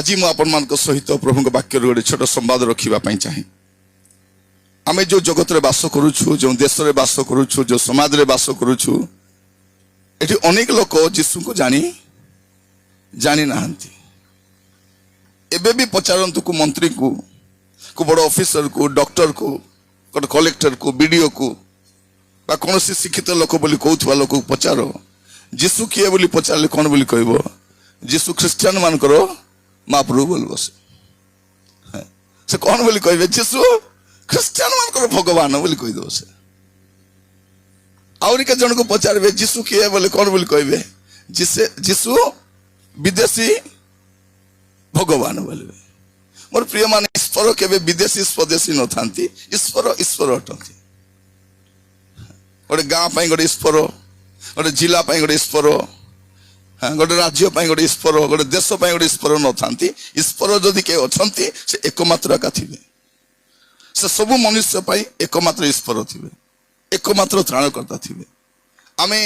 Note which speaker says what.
Speaker 1: आज मु आपण सहित प्रभु वाक्य गोटे छोट संवाद रखा चाहे। आम जो जगत रे बास करुछु, जो देश रे बास करुछु, जो समाज रे बास करुछु, एठी अनेक लोक जीशु को जानी नाहंती। एबे भी पचारंतु को मंत्री को बड़ ऑफिसर को, डॉक्टर को, कलेक्टर को, बीडीओ को बा कौन शिक्षित लोक बोली कहूथबा लोक पचार जीशु किए बोली पचारले कौन बोली कहबो? जीशु ख्रिस्टियन मानकर महाप्रभु बोल बस से कौन बोली कहबे? जीशु ख्रिस्टियन मानकर भगवान बोली कहि दो से। आउरी के जन को पचारबे जीशु किए बोले कौन बोली कहबे? जीशु विदेशी भगवान बोलबे। मोर प्रिय मान ईश्वर केबे विदेशी स्वदेशी न थांती, ईश्वर ईश्वर अटंती। गोटे गाँ पाई गोटे ईश्वर, गोटे जिला पाई गोटे ईश्वर, गोटे राज्य पाई गोटे ईश्वर, गोटे देश पाई गोटे ईश्वर न थांती। ईश्वर जदि के अछंती से एकमात्र का थिबे। से सबु मनुष्य पाई एकमात्र ईश्वर थिबे, एकमात्र त्राणकर्ता थिबे। आमे